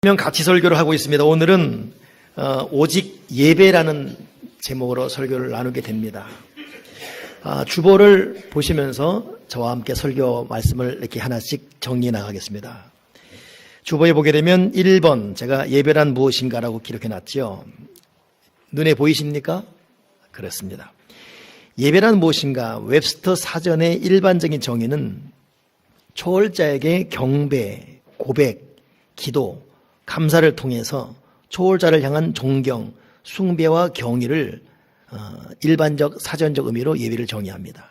같이 설교를 하고 있습니다. 오늘은 오직 예배라는 제목으로 설교를 나누게 됩니다. 주보를 보시면서 저와 함께 설교 말씀을 이렇게 하나씩 정리해 나가겠습니다. 주보에 보게 되면 1번 제가 예배란 무엇인가라고 기록해 놨죠. 눈에 보이십니까? 그렇습니다. 예배란 무엇인가? 웹스터 사전의 일반적인 정의는 초월자에게 경배, 고백, 기도, 감사를 통해서 초월자를 향한 존경, 숭배와 경의를 일반적 사전적 의미로 예배를 정의합니다.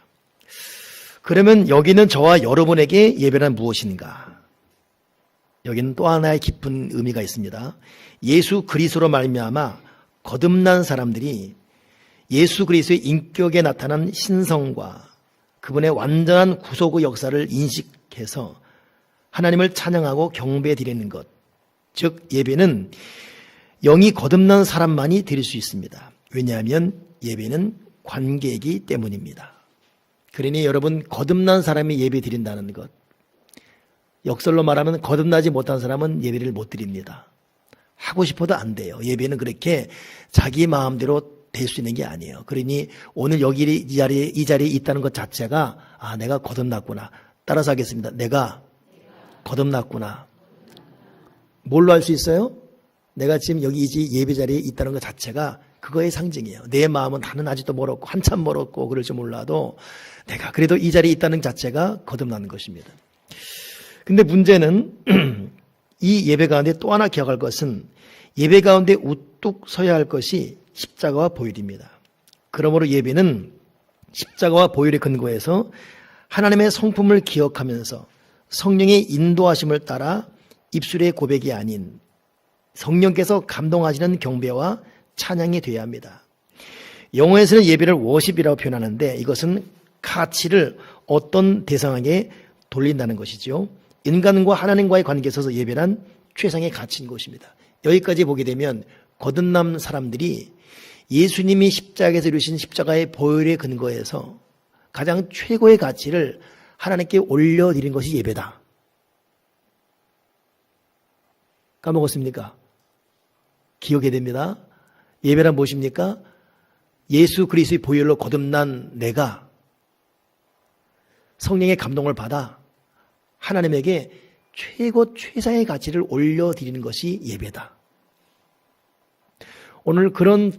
그러면 여기는 저와 여러분에게 예배란 무엇인가? 여기는 또 하나의 깊은 의미가 있습니다. 예수 그리스도로 말미암아 거듭난 사람들이 예수 그리스도의 인격에 나타난 신성과 그분의 완전한 구속의 역사를 인식해서 하나님을 찬양하고 경배해 드리는 것, 즉 예배는 영이 거듭난 사람만이 드릴 수 있습니다. 왜냐하면 예배는 관계이기 때문입니다. 그러니 여러분, 거듭난 사람이 예배 드린다는 것, 역설로 말하면 거듭나지 못한 사람은 예배를 못 드립니다. 하고 싶어도 안 돼요. 예배는 그렇게 자기 마음대로 될 수 있는 게 아니에요. 그러니 오늘 여기 이 자리에 있다는 것 자체가 내가 거듭났구나. 따라서 하겠습니다. 내가 거듭났구나. 뭘로 알 수 있어요? 내가 지금 여기 예배 자리에 있다는 것 자체가 그거의 상징이에요. 내 마음은 나는 아직도 멀었고 한참 멀었고 그럴지 몰라도 내가 그래도 이 자리에 있다는 자체가 거듭나는 것입니다. 근데 문제는 이 예배 가운데 또 하나 기억할 것은 예배 가운데 우뚝 서야 할 것이 십자가와 보혈입니다. 그러므로 예배는 십자가와 보혈의 근거에서 하나님의 성품을 기억하면서 성령의 인도하심을 따라 입술의 고백이 아닌 성령께서 감동하시는 경배와 찬양이 되어야 합니다. 영어에서는 예배를 워십이라고 표현하는데 이것은 가치를 어떤 대상에게 돌린다는 것이죠. 인간과 하나님과의 관계에 있어서 예배란 최상의 가치인 것입니다. 여기까지 보게 되면 거듭난 사람들이 예수님이 십자가에서 이루신 십자가의 보혈의 근거에서 가장 최고의 가치를 하나님께 올려드린 것이 예배다. 까먹었습니까? 기억해야 됩니다. 예배란 무엇입니까? 예수 그리스도의 보혈로 거듭난 내가 성령의 감동을 받아 하나님에게 최상의 가치를 올려드리는 것이 예배다. 오늘 그런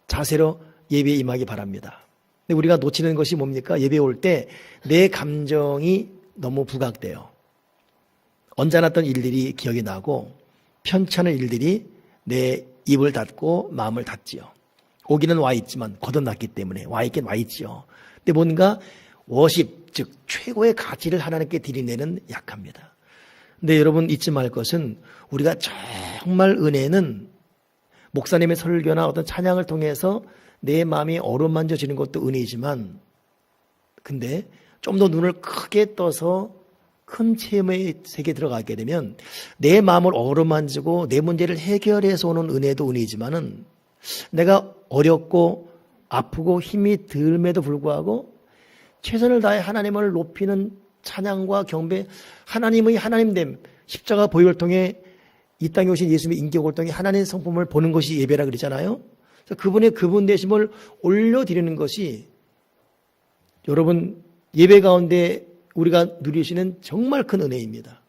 자세로 예배에 임하기 바랍니다. 근데 우리가 놓치는 것이 뭡니까? 예배에 올 때 내 감정이 너무 부각돼요. 언짢았던 일들이 기억이 나고 편찮은 일들이 내 입을 닫고 마음을 닫지요. 오기는 와 있지만 거듭났기 때문에 와 있긴 와 있지요. 근데 뭔가 워십, 즉 최고의 가치를 하나님께 드리내는 약합니다. 근데 여러분 잊지 말 것은 우리가 정말 은혜는 목사님의 설교나 어떤 찬양을 통해서 내 마음이 어루만져지는 것도 은혜이지만 근데 좀 더 눈을 크게 떠서 큰 체험의 세계에 들어가게 되면 내 마음을 어루만지고 내 문제를 해결해서 오는 은혜도 은혜이지만은 내가 어렵고 아프고 힘이 듦에도 불구하고 최선을 다해 하나님을 높이는 찬양과 경배, 하나님의 하나님됨, 십자가 보혈을 통해 이 땅에 오신 예수님의 인격을 통해 하나님의 성품을 보는 것이 예배라 그러잖아요. 그래서 그분의 그분 되심을 올려드리는 것이 여러분 예배 가운데 우리가 누리시는 정말 큰 은혜입니다.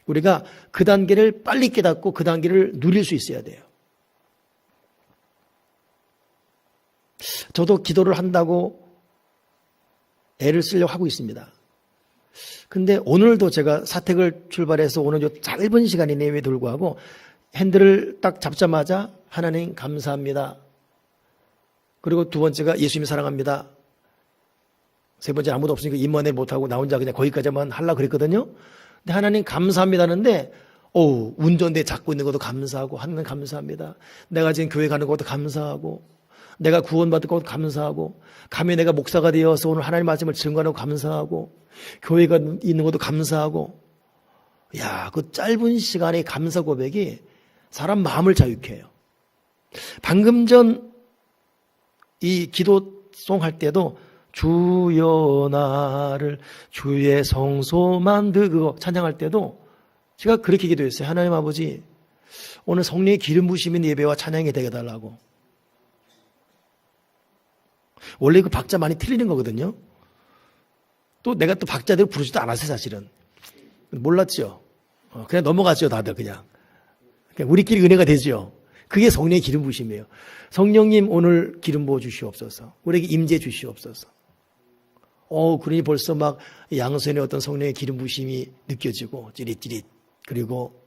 우리가 그 단계를 빨리 깨닫고 그 단계를 누릴 수 있어야 돼요. 저도 기도를 한다고 애를 쓰려고 하고 있습니다. 근데 오늘도 제가 사택을 출발해서 오는 요 짧은 시간 이내에 불구하고 핸들을 딱 잡자마자 하나님 감사합니다. 그리고 두 번째가 예수님 사랑합니다. 세 번째 아무도 없으니까 입만에 못하고 나 혼자 그냥 거기까지만 하려고 그랬거든요. 근데 하나님 감사합니다 하는데 운전대 잡고 있는 것도 감사하고 하나님 감사합니다. 내가 지금 교회 가는 것도 감사하고 내가 구원받을 것도 감사하고 가면 내가 목사가 되어서 오늘 하나님 말씀을 증거하고 감사하고 교회가 있는 것도 감사하고 그 짧은 시간의 감사 고백이 사람 마음을 자유케 해요. 방금 전 이 기도송 할 때도 주여 나를 주의 성소 만들고 찬양할 때도 제가 그렇게 기도했어요. 하나님 아버지, 오늘 성령의 기름 부으심인 예배와 찬양이 되게 해달라고. 원래 그 박자 많이 틀리는 거거든요. 또 내가 또 박자대로 부르지도 않았어요, 사실은. 몰랐죠. 그냥 넘어갔죠, 다들 그냥. 우리끼리 은혜가 되죠. 그게 성령의 기름 부으심이에요. 성령님 오늘 기름 부어 주시옵소서. 우리에게 임재 주시옵소서. 그러니 벌써 막 양손에 어떤 성령의 기름 부으심이 느껴지고 찌릿찌릿. 그리고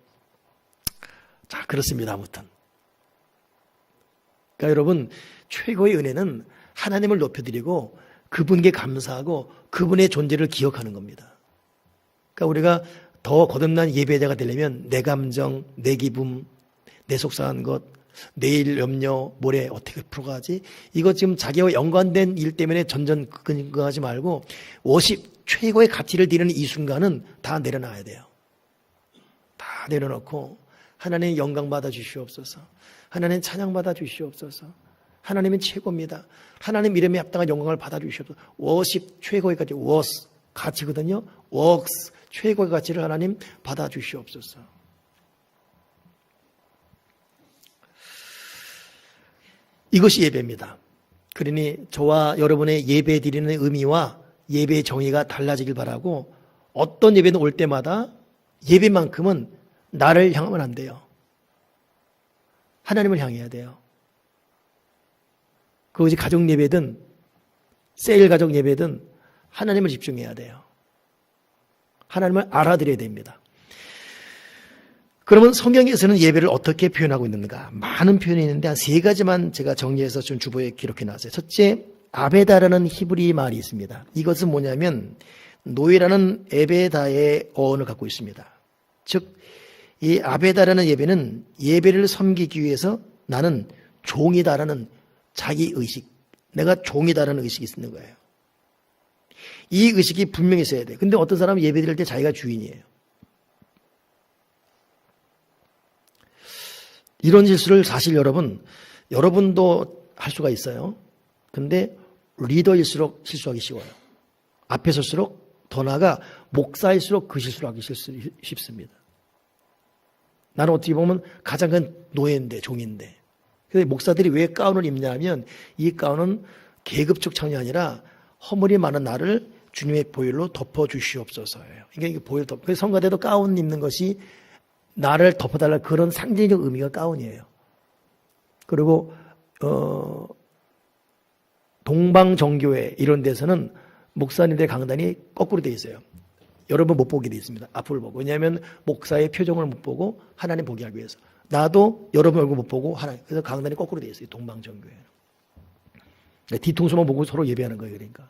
자, 그렇습니다. 아무튼. 그러니까 여러분, 최고의 은혜는 하나님을 높여드리고 그분께 감사하고 그분의 존재를 기억하는 겁니다. 그러니까 우리가 더 거듭난 예배자가 되려면 내 감정, 내 기분, 내 속상한 것, 내일 염려, 모레 어떻게 풀어가지? 이거 지금 자기와 연관된 일 때문에 근거하지 말고 워십, 최고의 가치를 드리는 이 순간은 다 내려놔야 돼요. 다 내려놓고 하나님 영광 받아 주시옵소서. 하나님 찬양 받아 주시옵소서. 하나님은 최고입니다. 하나님 이름에 합당한 영광을 받아 주시옵소서. 워십, 최고의 가치, 워스, 가치거든요. 웍스, 최고의 가치를 하나님 받아 주시옵소서. 이것이 예배입니다. 그러니 저와 여러분의 예배 드리는 의미와 예배의 정의가 달라지길 바라고 어떤 예배는 올 때마다 예배만큼은 나를 향하면 안 돼요. 하나님을 향해야 돼요. 그것이 가정 예배든 세일 가정 예배든 하나님을 집중해야 돼요. 하나님을 알아들여야 됩니다. 그러면 성경에서는 예배를 어떻게 표현하고 있는가? 많은 표현이 있는데 한 세 가지만 제가 정리해서 좀 주보에 기록해 놨어요. 첫째, 아베다라는 히브리 말이 있습니다. 이것은 뭐냐면 노예라는 에베다의 어원을 갖고 있습니다. 즉, 이 아베다라는 예배는 예배를 섬기기 위해서 나는 종이다라는 자기 의식, 내가 종이다라는 의식이 있는 거예요. 이 의식이 분명히 있어야 돼요. 근데 어떤 사람은 예배 드릴 때 자기가 주인이에요. 이런 실수를 사실 여러분도 할 수가 있어요. 근데 리더일수록 실수하기 쉬워요. 앞에 설수록 더 나아가 목사일수록 그 실수를 하기 쉽습니다. 나는 어떻게 보면 가장 큰 노예인데, 종인데. 근데 목사들이 왜 가운을 입냐 하면 이 가운은 계급적 차원이 아니라 허물이 많은 나를 주님의 보혈로 덮어주시옵소서예요. 이게 보혈 덮어. 그래서 성가대도 가운 입는 것이 나를 덮어달라 그런 상징적 의미가 가운이에요. 그리고 동방정교회 이런 데서는 목사님들의 강단이 거꾸로 돼 있어요. 여러분 못 보게 돼 있습니다. 앞을 보고. 왜냐하면 목사의 표정을 못 보고 하나님 보게 하기 위해서. 나도 여러분 얼굴 못 보고 하나님. 그래서 강단이 거꾸로 돼 있어요. 동방정교회. 뒤통수만 보고 서로 예배하는 거예요. 그러니까.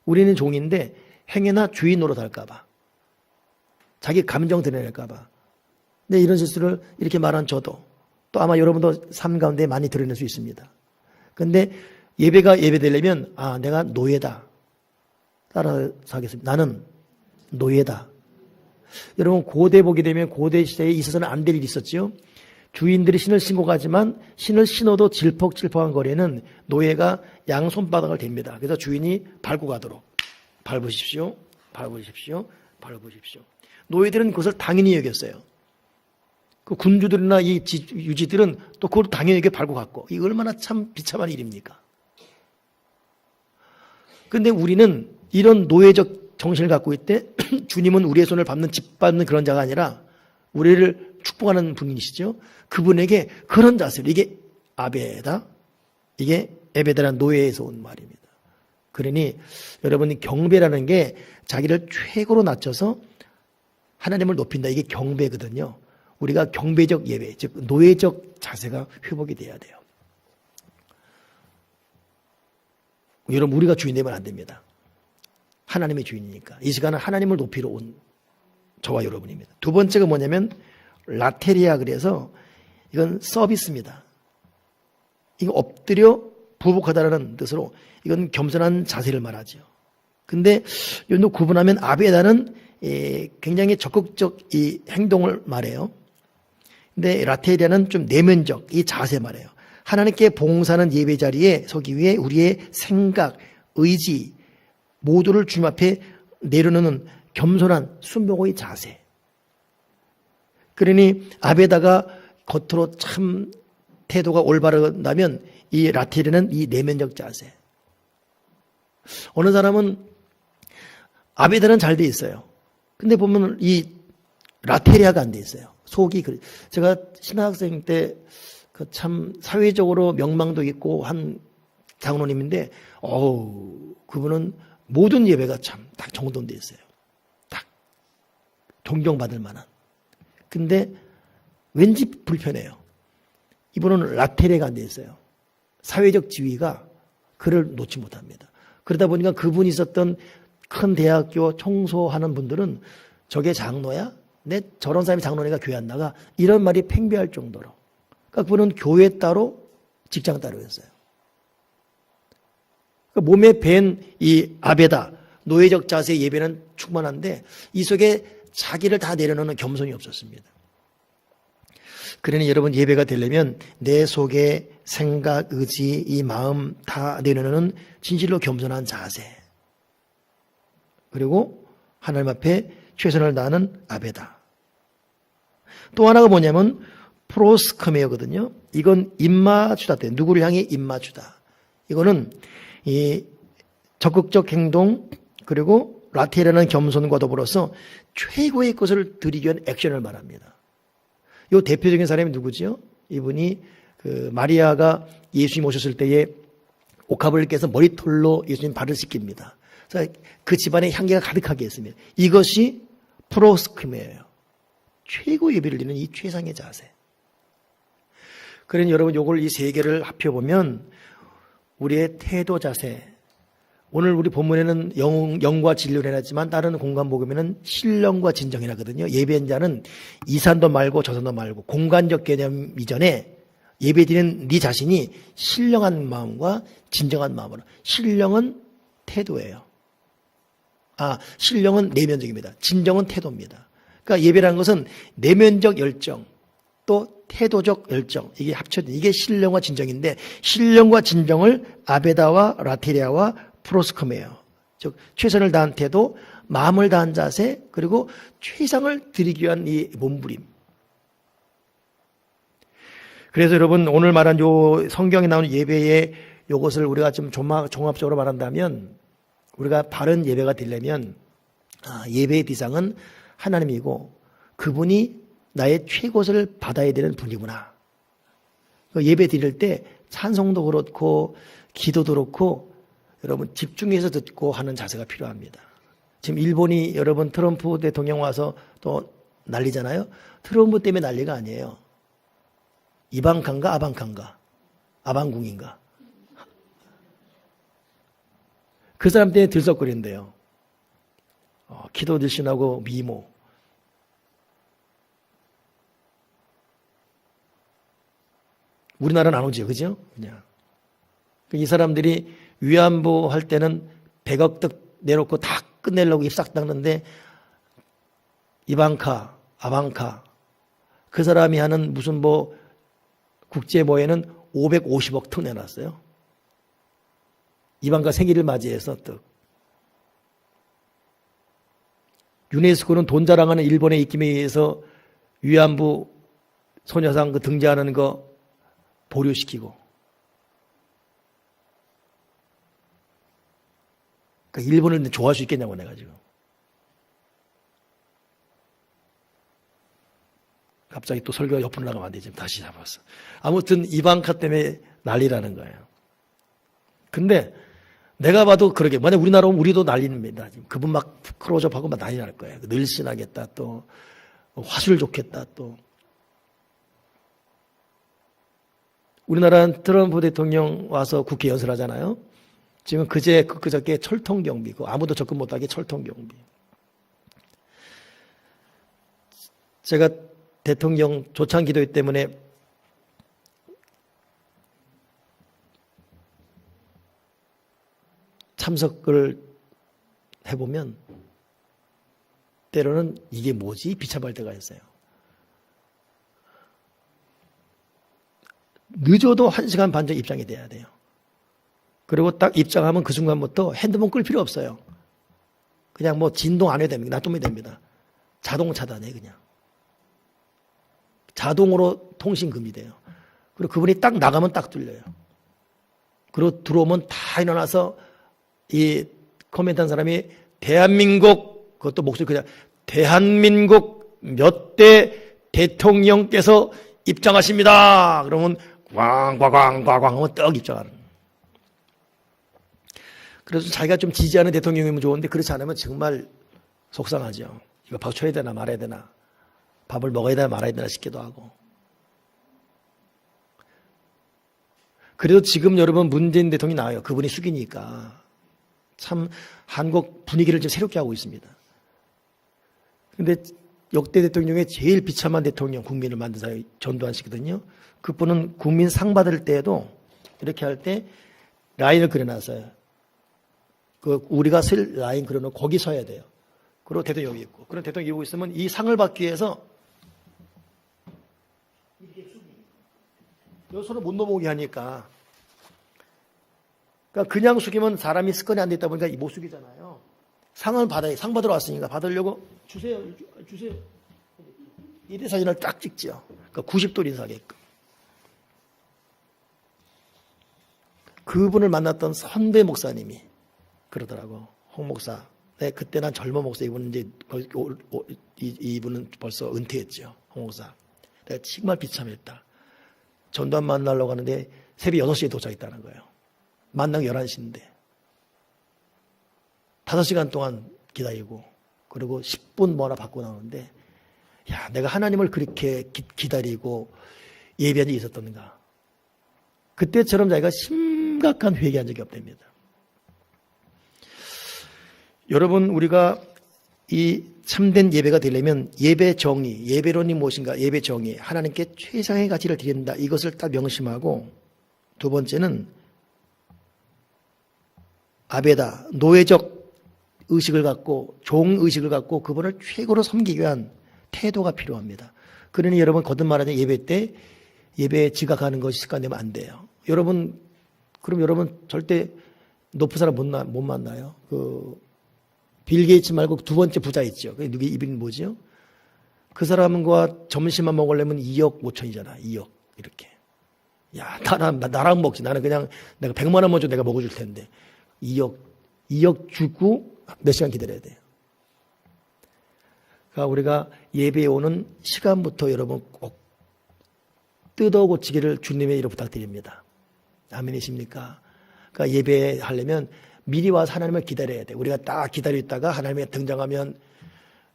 우리는 종인데 행여나 주인 노릇할까 봐. 자기 감정 드러낼까 봐. 근데 이런 실수를 이렇게 말한 저도 또 아마 여러분도 삶 가운데 많이 드러낼 수 있습니다. 근데 예배가 예배되려면 내가 노예다. 따라서 하겠습니다. 나는 노예다. 여러분 고대 보게 되면 고대 시대에 있어서는 안 될 일이 있었죠. 주인들이 신을 신고 가지만 신을 신어도 질퍽질퍽한 거리에는 노예가 양손바닥을 댑니다. 그래서 주인이 밟고 가도록 밟으십시오. 밟으십시오. 밟으십시오. 노예들은 그것을 당연히 여겼어요. 그 군주들이나 이 유지들은 또 그걸 당연히 여겨 밟고 갔고 이게 얼마나 참 비참한 일입니까? 그런데 우리는 이런 노예적 정신을 갖고 있대 주님은 우리의 손을 밟는 짓밟는 그런 자가 아니라 우리를 축복하는 분이시죠. 그분에게 그런 자세로 이게 아베다, 이게 에베다라는 노예에서 온 말입니다. 그러니 여러분이 경배라는 게 자기를 최고로 낮춰서 하나님을 높인다. 이게 경배거든요. 우리가 경배적 예배, 즉 노예적 자세가 회복이 돼야 돼요. 여러분 우리가 주인 되면 안 됩니다. 하나님의 주인이니까. 이 시간은 하나님을 높이러 온 저와 여러분입니다. 두 번째가 뭐냐면 라테리아 그래서 이건 서비스입니다. 이거 엎드려 부복하다라는 뜻으로 이건 겸손한 자세를 말하죠. 근데 이거 구분하면 아베다는 굉장히 적극적 이 행동을 말해요. 근데 라테리아는 좀 내면적 이 자세 말해요. 하나님께 봉사하는 예배 자리에 서기 위해 우리의 생각, 의지 모두를 주님 앞에 내려놓는 겸손한 순복의 자세. 그러니 아베다가 겉으로 참 태도가 올바르다면 이 라테리는 이 내면적 자세. 어느 사람은 아베다는 잘 돼 있어요. 근데 보면 이 라테리아가 안 돼 있어요. 속이 제가 신학생 때 그 참 사회적으로 명망도 있고 한 장로님인데 그분은 모든 예배가 참 딱 정돈돼 있어요. 딱 존경받을 만한. 근데 왠지 불편해요. 이분은 라테리아가 안 돼 있어요. 사회적 지위가 그를 놓지 못합니다. 그러다 보니까 그분이 있었던 큰 대학교 청소하는 분들은 저게 장로야? 내 저런 사람이 장로니까 교회 안 나가? 이런 말이 팽배할 정도로. 그러니까 그분은 교회 따로 직장 따로였어요. 그러니까 몸에 밴 이 아베다, 노예적 자세의 예배는 충만한데 이 속에 자기를 다 내려놓는 겸손이 없었습니다. 그러니 여러분 예배가 되려면 내 속에 생각, 의지, 이 마음 다 내려놓는 진실로 겸손한 자세. 그리고 하나님 앞에 최선을 다하는 아베다. 또 하나가 뭐냐면 프로스커메어거든요. 이건 입맞추다 때 누구를 향해 입맞추다. 이거는 이 적극적 행동 그리고 라테라는 겸손과 더불어서 최고의 것을 드리기 위한 액션을 말합니다. 이 대표적인 사람이 누구지요? 이분이 그 마리아가 예수님 오셨을 때에 옥합을 깨서 머리털로 예수님 발을 씻깁니다. 그래서 그 집안에 향기가 가득하게 했습니다. 이것이 프로스크메예요. 최고 예배를 드리는 이 최상의 자세. 그러니 여러분 요걸 이 세 개를 합해보면 우리의 태도 자세. 오늘 우리 본문에는 영과 진리를 해놨지만 다른 공간 복음에는 신령과 진정이라거든요. 예배한 자는 이산도 말고 저산도 말고 공간적 개념 이전에 예배드리는 네 자신이 신령한 마음과 진정한 마음으로. 신령은 태도예요. 신령은 내면적입니다. 진정은 태도입니다. 그러니까 예배라는 것은 내면적 열정 또 태도적 열정 이게 합쳐진 이게 신령과 진정인데 신령과 진정을 아베다와 라테리아와 프로스컴이에요. 즉 최선을 다한 태도, 마음을 다한 자세 그리고 최상을 드리기 위한 이 몸부림. 그래서 여러분 오늘 말한 요 성경에 나오는 예배의 요것을 우리가 좀 종합적으로 말한다면 우리가 바른 예배가 되려면 예배의 대상은 하나님이고 그분이 나의 최고를 받아야 되는 분이구나. 예배 드릴 때 찬송도 그렇고 기도도 그렇고 여러분 집중해서 듣고 하는 자세가 필요합니다. 지금 일본이 여러분 트럼프 대통령 와서 또 난리잖아요. 트럼프 때문에 난리가 아니에요. 이방칸가 아방칸가 아방궁인가 그 사람 때문에 들썩거린대요. 기도 들신하고 미모. 우리나라는 안 오죠, 그죠? 그냥 이 사람들이 위안부 할 때는 100억 득 내놓고 다 끝내려고 입싹 닦는데 이방카, 아방카 그 사람이 하는 무슨 국제 모회는 550억 턱 내놨어요. 이방카 생일을 맞이해서 또 유네스코는 돈 자랑하는 일본의 입김에 의해서 위안부 소녀상 등재하는 거 보류시키고 그러니까 일본을 좋아할 수 있겠냐고 내가 지금 갑자기 또 설교가 옆으로 나가면 안 되지. 다시 잡았어. 아무튼 이방카 때문에 난리라는 거예요. 근데 내가 봐도 그러게. 만약 우리나라 오면 우리도 난리입니다. 지금 그분 막 클로즈업하고 막 난리 날 거예요. 늘씬하겠다 또 화술 좋겠다 또. 우리나라는 트럼프 대통령 와서 국회 연설하잖아요. 지금 그저께 철통경비, 아무도 접근 못하게 철통경비. 제가 대통령 조창 기도회 때문에 참석을 해보면 때로는 이게 뭐지? 비참할 때가 있어요. 늦어도 1시간 반 전에 입장이 돼야 돼요. 그리고 딱 입장하면 그 순간부터 핸드폰 끌 필요 없어요. 그냥 진동 안 해도 됩니다. 놔두면 됩니다. 자동 차단해 그냥. 자동으로 통신 금지돼요. 그리고 그분이 딱 나가면 딱 뚫려요. 그리고 들어오면 다 일어나서 이 코멘트 한 사람이 대한민국, 그것도 목소리 그냥 대한민국 몇 대 대통령께서 입장하십니다. 그러면 꽝꽝꽝꽝꽝 하면 떡 입장하는. 그래서 자기가 좀 지지하는 대통령이면 좋은데 그렇지 않으면 정말 속상하죠. 이거 박수 쳐야 되나 말아야 되나, 밥을 먹어야 되나 말아야 되나 싶기도 하고. 그래도 지금 여러분 문재인 대통령이 나와요. 그분이 숙이니까 참 한국 분위기를 좀 새롭게 하고 있습니다. 그런데 역대 대통령의 제일 비참한 대통령, 국민을 만든 사람이 전두환 씨거든요. 그분은 국민 상 받을 때에도 이렇게 할 때 라인을 그려놨어요. 그 우리가 쓸 라인 그려놓고 거기 서야 돼요. 그리고 대통령 여기 있고. 그런 대통령이 여기 있으면 이 상을 받기 위해서 요 손을 못 넘어오게 하니까. 그러니까 그냥 숙이면 사람이 습관이 안 됐다 보니까 못 숙이잖아요. 상을 받아야, 상 받으러 왔으니까 받으려고 주세요. 이대 사진을 딱 찍죠. 그러니까 90도 인사하게끔. 그분을 만났던 선배 목사님이 그러더라고. 홍 목사. 네, 그때 난 젊은 목사, 이분은 벌써 은퇴했죠. 홍 목사. 내가 정말 비참했다. 전두환 만나려고 하는데 새벽 6시에 도착했다는 거예요. 만나기 11시인데. 5시간 동안 기다리고, 그리고 10분 뭐 하나 받고 나오는데, 야, 내가 하나님을 그렇게 기다리고 예배한 적이 있었던가. 그때처럼 자기가 심각한 회개한 적이 없답니다. 여러분, 우리가 이 참된 예배가 되려면 예배 정의, 예배론이 무엇인가, 예배 정의, 하나님께 최상의 가치를 드린다. 이것을 딱 명심하고, 두 번째는 아베다, 노예적 의식을 갖고, 종의식을 갖고 그분을 최고로 섬기기 위한 태도가 필요합니다. 그러니 여러분, 거듭 말하자 예배 때 예배에 지각하는 것이 습관되면 안 돼요. 여러분, 그럼 여러분 절대 높은 사람 못 만나요. 빌 게이츠 말고 두 번째 부자 있죠. 누구 이름이 뭐죠? 그 사람과 점심만 먹으려면 2억 5천이잖아. 2억 이렇게. 야, 나랑 먹지. 나는 그냥 내가 100만 원 먼저 내가 먹어줄 텐데 2억 주고 몇 시간 기다려야 돼요. 그러니까 우리가 예배에 오는 시간부터 여러분 꼭 뜯어 고치기를 주님의 이름으로 부탁드립니다. 아멘이십니까? 그러니까 예배하려면 미리 와서 하나님을 기다려야 돼. 우리가 딱 기다리다가 하나님이 등장하면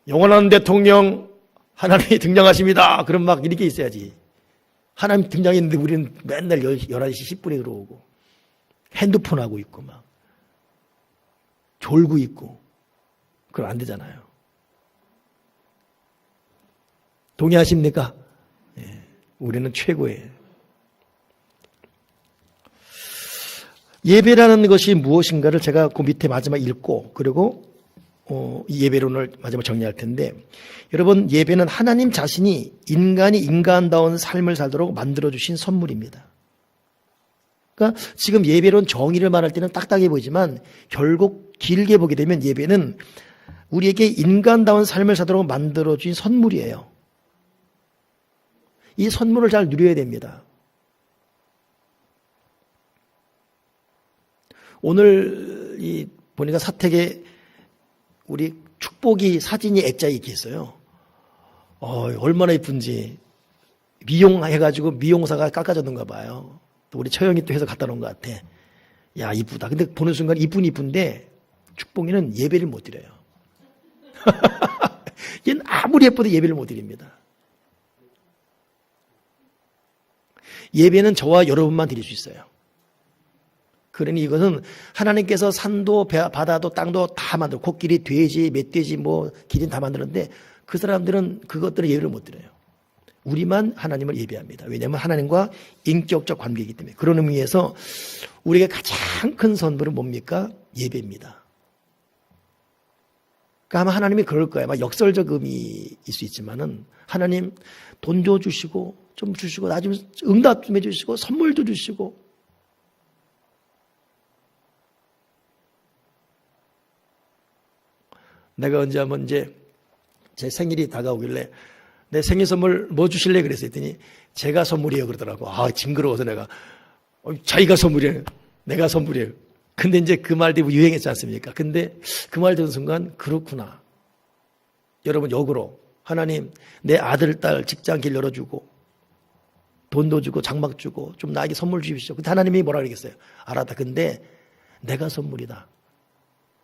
영원한 대통령 하나님이 등장하십니다. 그럼 막 이렇게 있어야지. 하나님 등장했는데 우리는 맨날 11시 10분에 들어오고 핸드폰 하고 있고 막 졸고 있고 그럼 안 되잖아요. 동의하십니까? 네, 우리는 최고예요. 예배라는 것이 무엇인가를 제가 그 밑에 마지막 읽고 그리고 이 예배론을 마지막 정리할 텐데, 여러분, 예배는 하나님 자신이 인간이 인간다운 삶을 살도록 만들어주신 선물입니다. 그러니까 지금 예배론 정의를 말할 때는 딱딱해 보이지만 결국 길게 보게 되면 예배는 우리에게 인간다운 삶을 살도록 만들어주신 선물이에요. 이 선물을 잘 누려야 됩니다. 오늘 보니까 사택에 우리 축복이 사진이 액자에 이렇게 있어요. 얼마나 예쁜지. 미용해가지고 미용사가 깎아줬는가 봐요. 또 우리 처형이 또 해서 갖다 놓은 것 같아. 야, 이쁘다. 근데 보는 순간 이쁜데 축복이는 예배를 못 드려요. 얘는 아무리 예뻐도 예배를 못 드립니다. 예배는 저와 여러분만 드릴 수 있어요. 그러니 이것은 하나님께서 산도 바다도 땅도 다 만들고 코끼리, 돼지, 멧돼지, 기린 다 만드는데 그 사람들은 그것들은 예배를 못 드려요. 우리만 하나님을 예배합니다. 왜냐하면 하나님과 인격적 관계이기 때문에. 그런 의미에서 우리에게 가장 큰 선물은 뭡니까? 예배입니다. 그러니까 아마 하나님이 그럴 거예요. 막 역설적 의미일 수 있지만은 하나님 돈 줘 주시고 좀 주시고 나중에 응답 좀 해주시고 선물도 주시고. 내가 언제 한번 제 생일이 다가오길래 내 생일 선물 뭐 주실래? 그랬어요. 했더니 제가 선물이에요. 그러더라고. 아, 징그러워서 내가. 자기가 선물이에요. 내가 선물이에요. 근데 이제 그 말도 유행했지 않습니까? 근데 그 말 듣는 순간 그렇구나. 여러분 역으로 하나님 내 아들, 딸 직장 길 열어주고 돈도 주고 장막 주고 좀 나에게 선물 주십시오. 근데 하나님이 뭐라 그러겠어요? 알았다. 근데 내가 선물이다.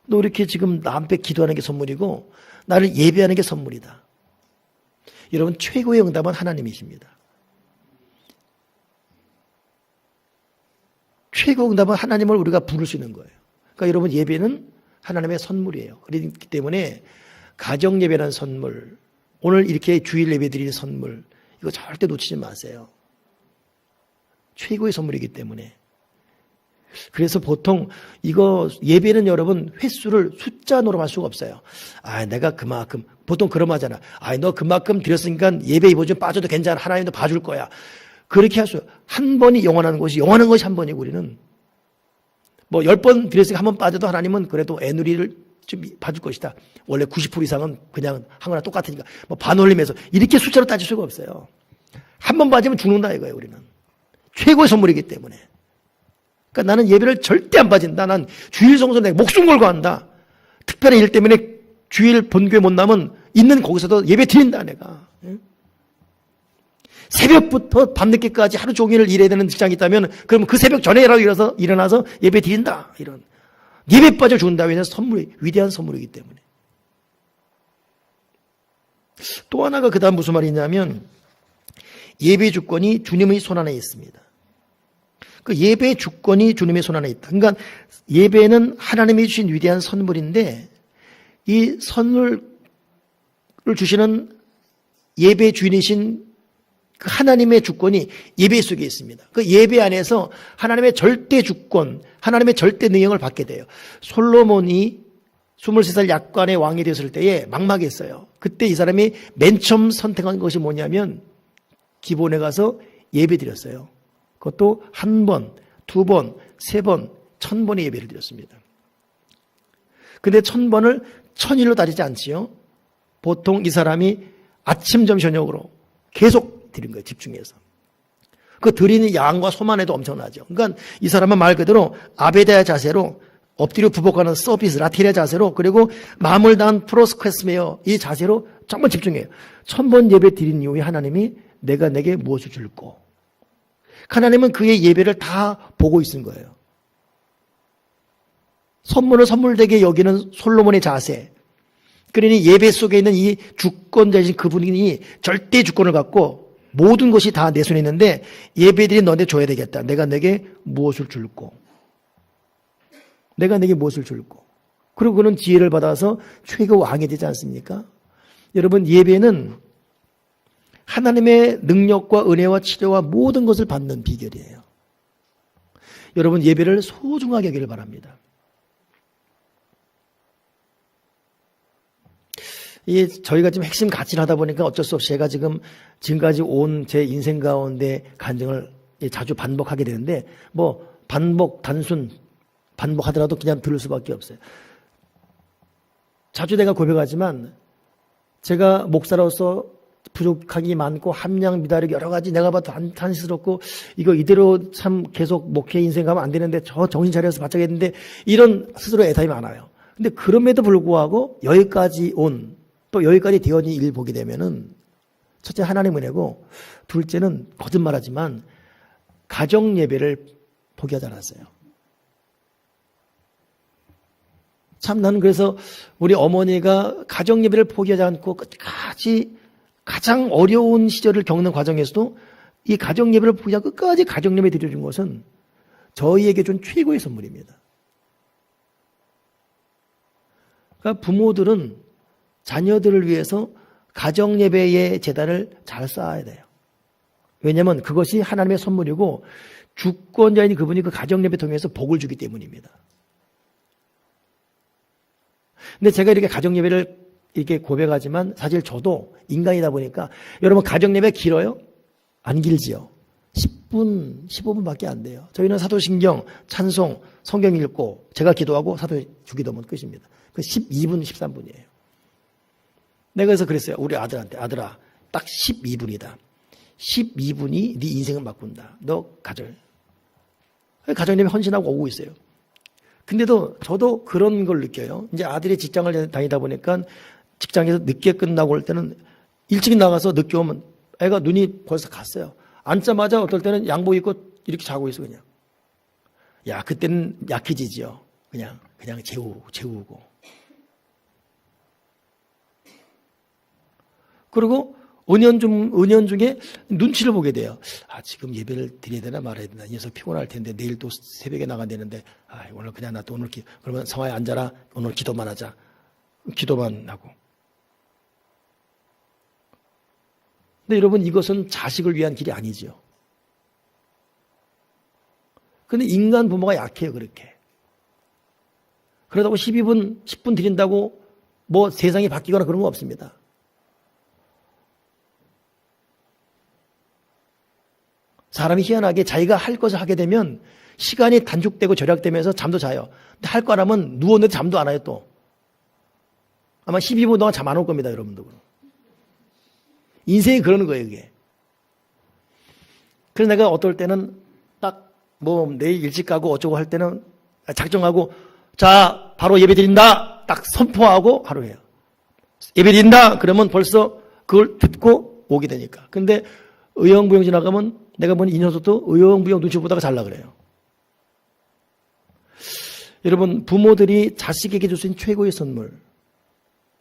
너 이렇게 지금 남께 기도하는 게 선물이고 나를 예배하는 게 선물이다. 여러분 최고의 응답은 하나님이십니다. 최고 응답은 하나님을 우리가 부를 수 있는 거예요. 그러니까 여러분 예배는 하나님의 선물이에요. 그렇기 때문에 가정 예배라는 선물, 오늘 이렇게 주일 예배 드리는 선물, 이거 절대 놓치지 마세요. 최고의 선물이기 때문에. 그래서 보통 이거 예배는 여러분 횟수를 숫자 노름할 수가 없어요. 아, 내가 그만큼, 보통 그럼 하잖아. 아, 너 그만큼 드렸으니까 예배 이번 주 빠져도 괜찮아. 하나님도 봐줄 거야. 그렇게 할 수, 한 번이 영원한 것이 한 번이고 우리는. 뭐 10번 드렸으니까 한 번 빠져도 하나님은 그래도 애누리를 좀 봐줄 것이다. 원래 90% 이상은 그냥 한 거나 똑같으니까. 뭐 반올림해서 이렇게 숫자로 따질 수가 없어요. 한 번 빠지면 죽는다 이거예요, 우리는. 최고의 선물이기 때문에. 그러니까 나는 예배를 절대 안 빠진다. 난 주일 성수 내가 목숨 걸고 한다. 특별한 일 때문에 주일 본교회 못 나면 있는 거기서도 예배 드린다, 내가. 새벽부터 밤늦게까지 하루 종일 일해야 되는 직장이 있다면 그러면 그 새벽 전에라도 일어나서 예배 드린다. 이런. 예배 빠져 죽는다. 왜냐하면 선물이, 위대한 선물이기 때문에. 또 하나가 그 다음 무슨 말이 있냐면 예배 주권이 주님의 손 안에 있습니다. 그 예배의 주권이 주님의 손 안에 있다. 그러니까 예배는 하나님이 주신 위대한 선물인데 이 선물을 주시는 예배 주인이신 그 하나님의 주권이 예배 속에 있습니다. 그 예배 안에서 하나님의 절대 주권, 하나님의 절대 능력을 받게 돼요. 솔로몬이 23살 약관의 왕이 되었을 때에 막막했어요. 그때 이 사람이 맨 처음 선택한 것이 뭐냐면 기본에 가서 예배 드렸어요. 그것도 한 번, 두 번, 세 번, 1000번의 예배를 드렸습니다. 근데 1000번을 1000일로 따지지 않지요. 보통 이 사람이 아침, 점심, 저녁으로 계속 드린 거예요. 집중해서. 그 드리는 양과 소만 해도 엄청나죠. 그러니까 이 사람은 말 그대로 아베다의 자세로 엎드려 부복하는 서비스, 라티레 자세로 그리고 마음을 다한 프로스퀘스메어 이 자세로 정말 집중해요. 1000번 예배 드린 이후에 하나님이 내가 내게 무엇을 줄고 하나님은 그의 예배를 다 보고 있는 거예요. 선물을 선물되게 여기는 솔로몬의 자세. 그러니 예배 속에 있는 이 주권자이신 그분이 절대 주권을 갖고 모든 것이 다 내 손에 있는데 예배들이 너한테 줘야 되겠다. 내가 내게 무엇을 줄고. 내가 내게 무엇을 줄고. 그리고 그는 지혜를 받아서 최고 왕이 되지 않습니까? 여러분 예배는 하나님의 능력과 은혜와 치료와 모든 것을 받는 비결이에요. 여러분 예배를 소중하게 여기를 바랍니다. 저희가 지금 핵심 가치를 하다 보니까 어쩔 수 없이 제가 지금까지 온 제 인생 가운데 간증을 자주 반복하게 되는데 뭐 반복하더라도 그냥 들을 수밖에 없어요. 자주 내가 고백하지만 제가 목사로서 부족하기 많고 함량 미달이 여러 가지 내가 봐도 단스럽고 이거 이대로 참 계속 목회 인생 가면 안 되는데 저 정신 차려서 바짝했는데 이런 스스로 애타이 많아요. 근데 그럼에도 불구하고 여기까지 또 여기까지 되어진 일 보게 되면은 첫째 하나님 은혜고 둘째는 거짓말하지만 가정 예배를 포기하지 않았어요. 참 나는 그래서 우리 어머니가 가정 예배를 포기하지 않고 끝까지 가장 어려운 시절을 겪는 과정에서도 이 가정 예배를 포기하고 끝까지 가정 예배 드려준 것은 저희에게 준 최고의 선물입니다. 그러니까 부모들은 자녀들을 위해서 가정 예배의 재단을 잘 쌓아야 돼요. 왜냐하면 그것이 하나님의 선물이고 주권자인 그분이 그 가정 예배 통해서 복을 주기 때문입니다. 근데 제가 이렇게 가정 예배를 이렇게 고백하지만 사실 저도 인간이다 보니까 여러분 가정 예배 길어요? 안 길지요. 10분, 15분밖에 안 돼요. 저희는 사도신경, 찬송, 성경 읽고 제가 기도하고 사도 주기도면 끝입니다. 그 12분, 13분이에요. 내가 그래서 그랬어요. 우리 아들한테 아들아 딱 12분이다. 12분이 네 인생을 바꾼다. 너 가정. 가정님이 헌신하고 오고 있어요. 근데도 저도 그런 걸 느껴요. 이제 아들이 직장을 다니다 보니까 직장에서 늦게 끝나고 올 때는 일찍 나가서 늦게 오면 애가 눈이 벌써 갔어요. 앉자마자 어떨 때는 양복 입고 이렇게 자고 있어 그냥. 야, 그때는 약해지죠. 그냥 재우고. 그리고 은연 중에 눈치를 보게 돼요. 아, 지금 예배를 드려야 되나 말아야 되나. 이 녀석 피곤할 텐데 내일 또 새벽에 나간다는데 오늘 그냥 나 또 오늘 그러면 성화에 앉아라. 오늘 기도만 하자. 기도만 하고. 근데 여러분 이것은 자식을 위한 길이 아니지요. 근데 인간 부모가 약해요, 그렇게. 그러다고 12분, 10분 드린다고 뭐 세상이 바뀌거나 그런 거 없습니다. 사람이 희한하게 자기가 할 것을 하게 되면 시간이 단축되고 절약되면서 잠도 자요. 근데 할 거라면 누웠는데 잠도 안 와요, 또. 아마 12분 동안 잠 안 올 겁니다, 여러분도. 인생이 그러는 거예요, 이게. 그래서 내가 어떨 때는 딱 뭐 내일 일찍 가고 어쩌고 할 때는 작정하고 자, 바로 예배 드린다. 딱 선포하고 하루 해요. 예배 드린다. 그러면 벌써 그걸 듣고 오게 되니까. 근데 의형부형 지나가면 내가 보니 이 녀석도 의형부형 눈치 보다가 잘라 그래요. 여러분, 부모들이 자식에게 줄 수 있는 최고의 선물.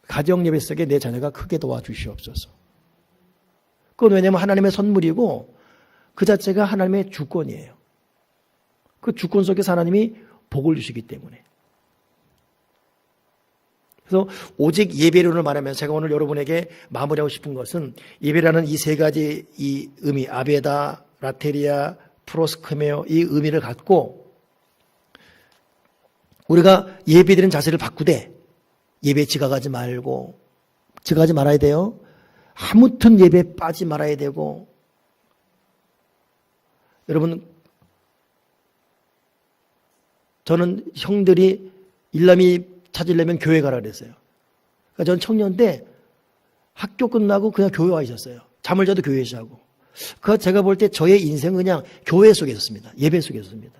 가정 예배 속에 내 자녀가 크게 도와주시옵소서. 그건 왜냐하면 하나님의 선물이고 그 자체가 하나님의 주권이에요. 그 주권 속에서 하나님이 복을 주시기 때문에. 그래서 오직 예배론을 말하면 제가 오늘 여러분에게 마무리하고 싶은 것은 예배라는 이 세 가지 이 의미, 아베다, 라테리아, 프로스크메오 이 의미를 갖고 우리가 예배드리는 자세를 바꾸되 예배 지각하지 말아야 돼요. 아무튼 예배 빠지 말아야 되고 여러분 저는 형들이 일남이 찾으려면 교회 가라 그랬어요. 그러니까 전 청년 때 학교 끝나고 그냥 교회 와 있었어요. 잠을 자도 교회에서 하고. 그 제가 볼 때 저의 인생은 그냥 교회 속에 있었습니다. 예배 속에 있었습니다.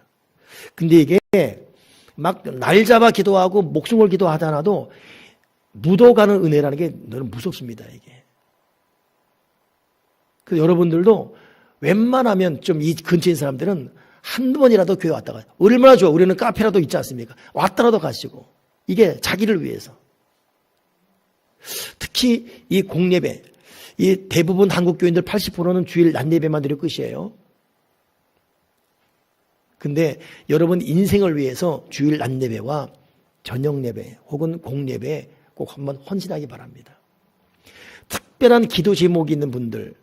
근데 이게 막 날 잡아 기도하고 목숨 걸 기도하지 않아도 묻어가는 은혜라는 게 너는 무섭습니다, 이게. 그래서 여러분들도 웬만하면 좀 이 근처에 있는 사람들은 한 번이라도 교회 왔다가 얼마나 좋아. 우리는 카페라도 있지 않습니까? 왔다라도 가시고. 이게 자기를 위해서. 특히 이 공예배, 이 대부분 한국 교인들 80%는 주일 낮 예배만 드릴 것이에요. 근데 여러분 인생을 위해서 주일 낮 예배와 저녁 예배 혹은 공예배 꼭 한번 헌신하기 바랍니다. 특별한 기도 제목이 있는 분들,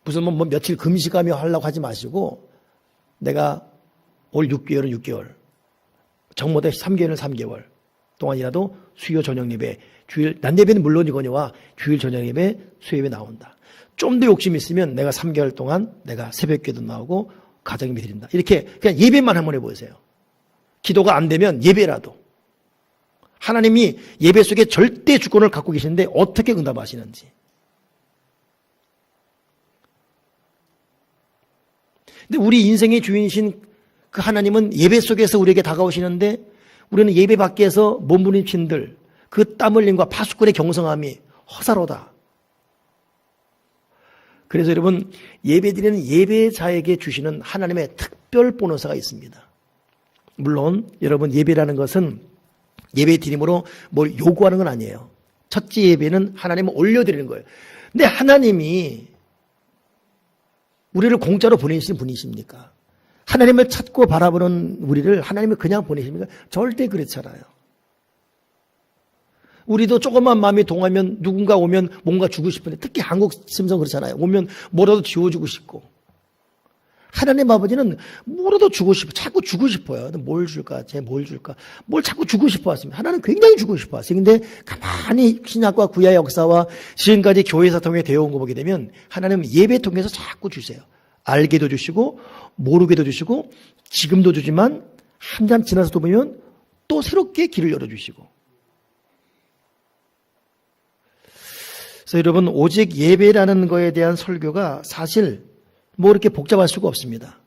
무슨 뭐 며칠 금식하며 하려고 하지 마시고 내가 올 6개월은 6개월, 정모대 3개월은 3개월 동안이라도 수요 저녁 예배, 주일 낮 예배는 물론이거니와 주일 저녁 예배, 수요 예배 나온다. 좀 더 욕심 있으면 내가 3개월 동안 내가 새벽기도 나오고 가정 예배 드린다. 이렇게 그냥 예배만 한번 해보세요. 기도가 안 되면 예배라도. 하나님이 예배 속에 절대 주권을 갖고 계시는데 어떻게 응답하시는지. 근데 우리 인생의 주인이신 그 하나님은 예배 속에서 우리에게 다가오시는데 우리는 예배 밖에서 몸부림친들 그 땀 흘림과 파수꾼의 경성함이 허사로다. 그래서 여러분 예배드리는 예배자에게 주시는 하나님의 특별 보너스가 있습니다. 물론 여러분 예배라는 것은 예배 드림으로 뭘 요구하는 건 아니에요. 첫째 예배는 하나님을 올려드리는 거예요. 근데 하나님이 우리를 공짜로 보내시는 분이십니까? 하나님을 찾고 바라보는 우리를 하나님이 그냥 보내십니까? 절대 그렇잖아요. 우리도 조금만 마음이 동하면 누군가 오면 뭔가 주고 싶은데 특히 한국 심성 그렇잖아요. 오면 뭐라도 지워주고 싶고. 하나님 아버지는 뭐라도 주고 싶어. 자꾸 주고 싶어요. 뭘 줄까? 쟤 뭘 줄까? 뭘 자꾸 주고 싶어 왔습니다. 하나는 굉장히 주고 싶어 왔어요. 근데 가만히 신약과 구약의 역사와 지금까지 교회에서 통해 되어온 거 보게 되면 하나님은 예배 통해서 자꾸 주세요. 알게도 주시고 모르게도 주시고 지금도 주지만 한참 지나서도 보면 또 새롭게 길을 열어주시고. 그래서 여러분, 오직 예배라는 거에 대한 설교가 사실 뭐 이렇게 복잡할 수가 없습니다.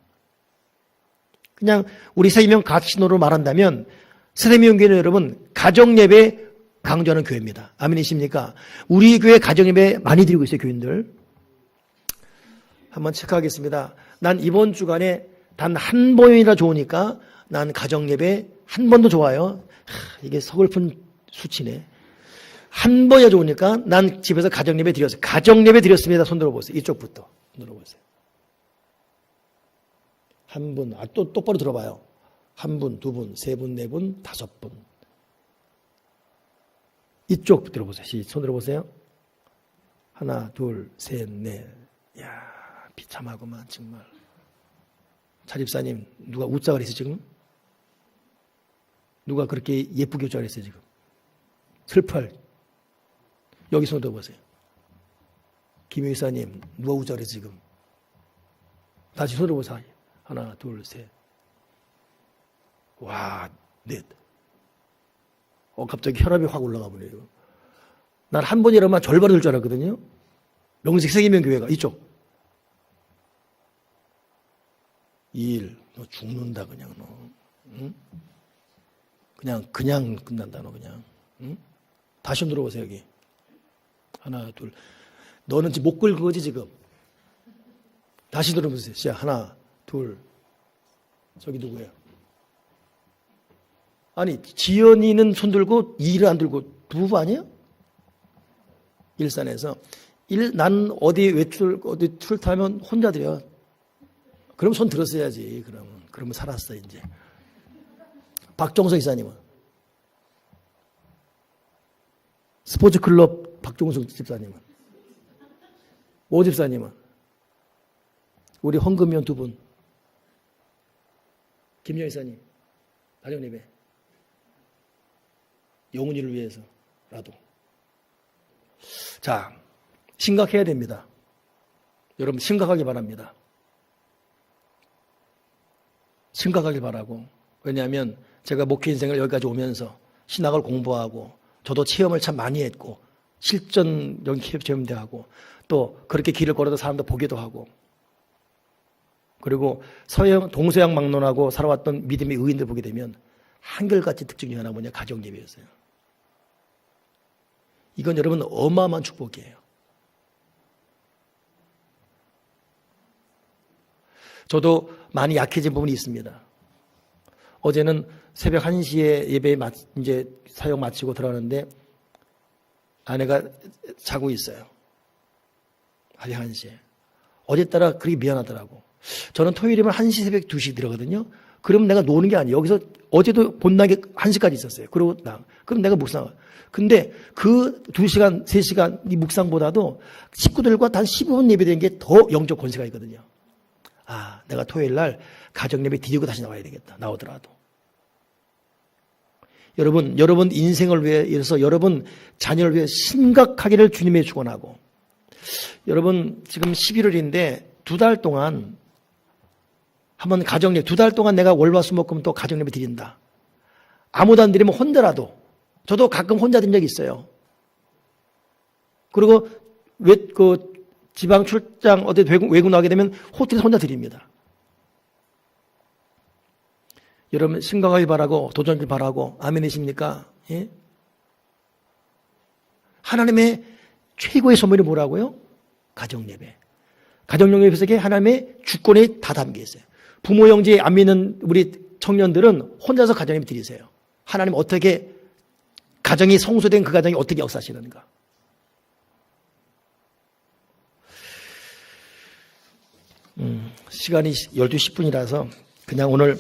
그냥 우리 세계명 가치노로 말한다면 세대명교회는 여러분 가정예배 강조하는 교회입니다. 아멘이십니까? 우리 교회 가정예배 많이 드리고 있어요. 교인들. 한번 체크하겠습니다. 난 이번 주간에 단 한 번이나 좋으니까 난 가정예배 한 번도 좋아요. 이게 서글픈 수치네. 한 번이나 좋으니까 난 집에서 가정예배 드렸어요. 가정예배 드렸습니다. 손 들어보세요. 이쪽부터 손 들어보세요. 한 분, 또 똑바로 들어봐요. 한 분, 두 분, 세 분, 네 분, 다섯 분. 이쪽 들어보세요. 손 들어보세요. 하나, 둘, 셋, 넷. 야, 비참하구만 정말. 차집사님, 누가 웃자 그랬어요 지금? 누가 그렇게 예쁘게 웃자 그랬어요 지금? 슬퍼할. 여기 손 들어보세요. 김효사님, 누가 웃자 그랬어요 지금? 다시 손 들어보세요. 하나, 둘, 셋. 와, 넷. 갑자기 혈압이 확 올라가 보네요. 난 한 번이라면 절반을 줄 줄 알았거든요. 명색 세계명교회가 이쪽. 2일, 너 죽는다 그냥 너. 응? 그냥 끝난다 너 그냥. 응? 다시 좀 들어보세요 여기. 하나, 둘. 너는 지금 못 긁은 거지 지금. 다시 들어보세요. 시작. 하나, 둘. 저기 누구예요? 아니, 지연이는 손 들고 이를 안 들고 부부 아니에요? 일산에서 난 어디 외출 어디 출타면 혼자 드려. 그럼 손 들었어야지. 그러면 살았어 이제. 박종석 이사님은 스포츠클럽 박종석 집사님은 오 집사님은 우리 헌금위원 두 분 김영 이사님 가정예배 영훈이를 위해서라도. 자, 심각해야 됩니다. 여러분 심각하게 바랍니다. 심각하게 바라고. 왜냐하면 제가 목회 인생을 여기까지 오면서 신학을 공부하고 저도 체험을 참 많이 했고 실전적인 체험도 하고 또 그렇게 길을 걸어도 사람도 보기도 하고 그리고 동서양 막론하고 살아왔던 믿음의 의인들 보게 되면 한결같이 특징이 하나 뭐냐? 가정예배였어요. 이건 여러분 어마어마한 축복이에요. 저도 많이 약해진 부분이 있습니다. 어제는 새벽 1시에 예배 이제 사역 마치고 들어가는데 아내가 자고 있어요. 하루 1시에. 어제 따라 그렇게 미안하더라고. 저는 토요일이면 1시 새벽 2시 들어가거든요. 그러면 내가 노는 게 아니에요. 여기서 어제도 본나게 1시까지 있었어요. 그럼 내가 묵상. 근데 그 2시간, 3시간 이 묵상보다도 식구들과 단 15분 예배되는 게 더 영적 권세가 있거든요. 아, 내가 토요일 날 가정예배 드리고 다시 나와야 되겠다. 나오더라도. 여러분 인생을 위해서 여러분 자녀를 위해 심각하기를 주님의 축원하고 여러분 지금 11월인데 2달 동안 한번 가정예배 2달 동안 내가 월화수목금 또 가정예배 드린다. 아무도 안 드리면 혼자라도 저도 가끔 혼자 든 적이 있어요. 그리고 지방 출장 어디 외국 나가게 되면 호텔에서 혼자 드립니다. 여러분 심각하게 바라고 도전길 바라고 아멘이십니까? 예? 하나님의 최고의 선물이 뭐라고요? 가정예배. 가정예배 속에 하나님의 주권이 다 담겨 있어요. 부모 형제 안 믿는 우리 청년들은 혼자서 가정예배 드리세요. 하나님 어떻게 가정이 성소된 그 가정이 어떻게 역사하시는가. 시간이 12시 10분이라서 그냥 오늘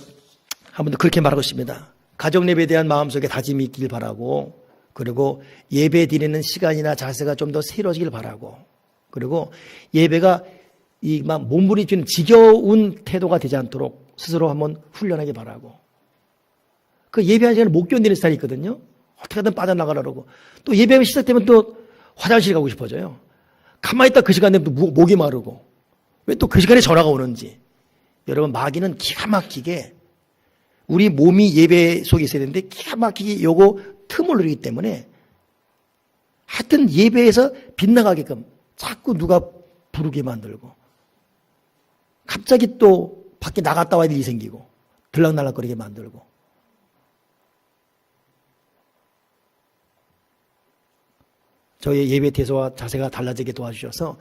한번 그렇게 말하고 싶습니다. 가정예배에 대한 마음속에 다짐이 있길 바라고 그리고 예배 드리는 시간이나 자세가 좀 더 새로워지길 바라고 그리고 예배가 막 몸부림치는 지겨운 태도가 되지 않도록 스스로 한번 훈련하기 바라고 그 예배하는 시간을 못 견디는 스타일이 있거든요. 어떻게든 빠져나가려고 또 예배가 시작되면 또 화장실 가고 싶어져요. 가만히 있다 그 시간 되면 또 목이 마르고 왜 또 그 시간에 전화가 오는지. 여러분 마귀는 기가 막히게 우리 몸이 예배 속에 있어야 되는데 기가 막히게 요거 틈을 누리기 때문에 하여튼 예배에서 빗나가게끔 자꾸 누가 부르게 만들고 갑자기 또 밖에 나갔다 와야 될 일이 생기고 들락날락거리게 만들고 저희의 예배 태도와 자세가 달라지게 도와주셔서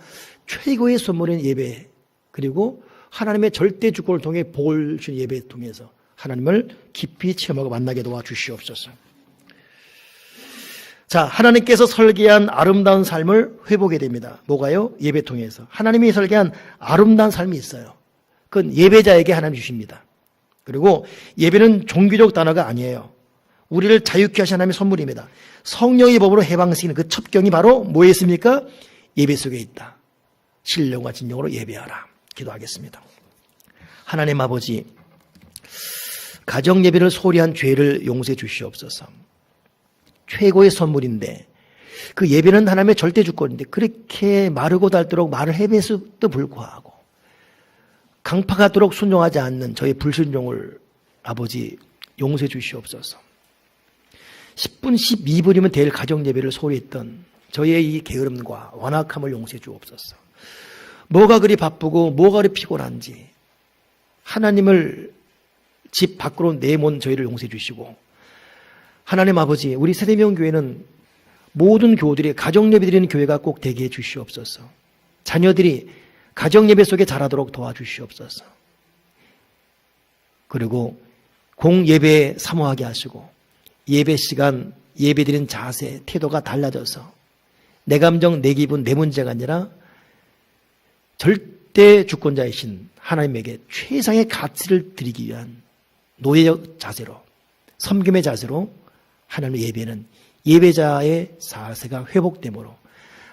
최고의 선물인 예배 그리고 하나님의 절대 주권을 통해 복을 주신 예배를 통해서 하나님을 깊이 체험하고 만나게 도와주시옵소서. 자, 하나님께서 설계한 아름다운 삶을 회복하게 됩니다. 뭐가요? 예배 통해서. 하나님이 설계한 아름다운 삶이 있어요. 그건 예배자에게 하나님 주십니다. 그리고 예배는 종교적 단어가 아니에요. 우리를 자유케 하신 하나님의 선물입니다. 성령의 법으로 해방시키는 그 첩경이 바로 뭐에 있습니까? 예배 속에 있다. 신령과 진정으로 예배하라. 기도하겠습니다. 하나님 아버지, 가정 예배를 소홀히한 죄를 용서해 주시옵소서. 최고의 선물인데 그 예배는 하나님의 절대 주권인데 그렇게 마르고 닳도록 말을 해배해서도 불구하고 강팍하도록 순종하지 않는 저의 불순종을 아버지 용서해 주시옵소서. 10분, 12분이면 될 가정 예배를 소홀히 했던 저의 이 게으름과 완악함을 용서해 주옵소서. 뭐가 그리 바쁘고 뭐가 그리 피곤한지 하나님을 집 밖으로 내몬 저희를 용서해 주시고 하나님 아버지, 우리 세대명교회는 모든 교우들이 가정예배 드리는 교회가 꼭 되게 해 주시옵소서. 자녀들이 가정예배 속에 자라도록 도와주시옵소서. 그리고 공예배에 사모하게 하시고 예배 시간, 예배 드리는 자세, 태도가 달라져서 내 감정, 내 기분, 내 문제가 아니라 절대 주권자이신 하나님에게 최상의 가치를 드리기 위한 노예적 자세로, 섬김의 자세로 하나님의 예배는 예배자의 자세가 회복되므로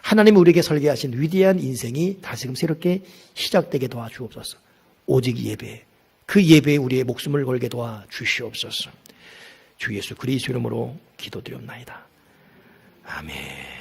하나님이 우리에게 설계하신 위대한 인생이 다시금 새롭게 시작되게 도와주옵소서. 오직 예배, 그 예배에 우리의 목숨을 걸게 도와주시옵소서. 주 예수 그리스도 이름으로 기도드리옵나이다. 아멘.